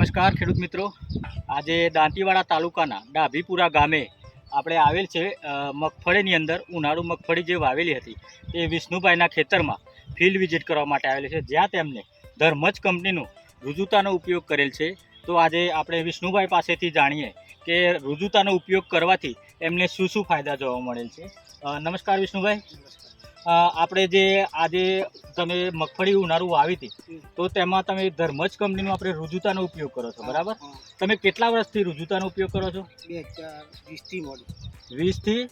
નમસ્કાર ખેડૂત મિત્રો, આજે દાંતીવાડા તાલુકાના ડાભીપુરા ગામે આપણે આવેલ છે મગફળીની અંદર ઉનાળુ મગફળી જે વાવેલી હતી તે વિષ્ણુભાઈના ખેતરમાં ફિલ્ડ વિઝિટ કરવા માટે આવેલી છે, જ્યાં તેમને ધર્મજ કંપનીનું રુજુતાનો ઉપયોગ કરેલ છે। તો આજે આપણે વિષ્ણુભાઈ પાસેથી જાણીએ કે રુજુતાનો ઉપયોગ કરવાથી એમને શું શું ફાયદા જોવા મળેલ છે। નમસ્કાર વિષ્ણુભાઈ, આપણે જે આજે તમે મગફળી ઉનાળુ વાવી હતી તો તેમાં તમે ધર્મજ કંપનીનો આપણે રુજુતાનો ઉપયોગ કરો છો, બરાબર? તમે કેટલા વર્ષથી રુજુતાનો ઉપયોગ કરો છો? 20થી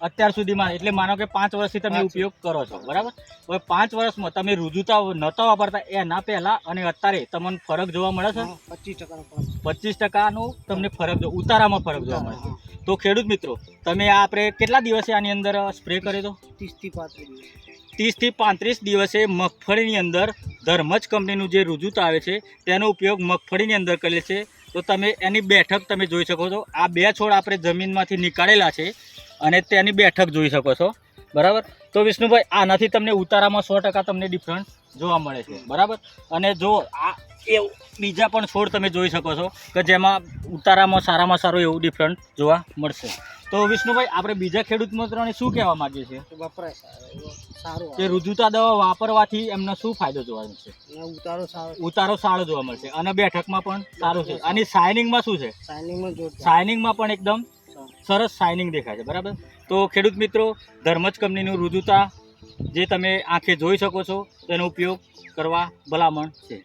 અત્યાર સુધીમાં, એટલે માનો કે 5 વર્ષથી તમે ઉપયોગ કરો છો, બરાબર? હવે 5 વર્ષમાં તમે રુજુતા નહોતા વાપરતા એના પહેલા અને અત્યારે તમને ફરક જોવા મળે છે? 25%નો તમને ફરક ઉતારામાં ફરક જોવા મળે છે। તો ખેડૂત મિત્રો, તમે આ આપણે કેટલા દિવસે આની અંદર સ્પ્રે કર્યો તો? 30થી 35 દિવસે મગફળીની અંદર ધર્મજ કંપનીનું જે રુજુતા આવે છે તેનો ઉપયોગ મગફળીની અંદર કરેલ છે। તો તમે એની બેઠક તમે જોઈ શકો છો। આ 2 છોડ આપણે જમીનમાંથી નીકાળેલા છે અને તેની બેઠક જોઈ શકો છો, બરાબર? તો વિષ્ણુભાઈ, આનાથી તમને ઉતારામાં 100% તમને ડિફરન્સ જોવા મળે છે, બરાબર? અને જો આ એવું બીજા પણ છોડ તમે જોઈ શકો છો કે જેમાં ઉતારામાં સારામાં સારું એવું ડિફરન્સ જોવા મળશે। તો વિષ્ણુભાઈ, આપણે બીજા ખેડૂત મિત્રોને શું કહેવા માંગીએ છીએ કે રુજુતા દવા વાપરવાથી એમને શું ફાયદો જોવા મળશે? ઉતારો સારો જોવા મળશે અને બેઠકમાં પણ સારું છે। અને શાઇનિંગમાં શું છે? શાઇનિંગમાં પણ એકદમ સરસ શાઇનિંગ દેખાય છે, બરાબર? તો ખેડૂત મિત્રો, ધર્મજ કંપનીનું રુજુતા જે તમે આંખે જોઈ શકો છો તેનો ઉપયોગ કરવા ભલામણ છે।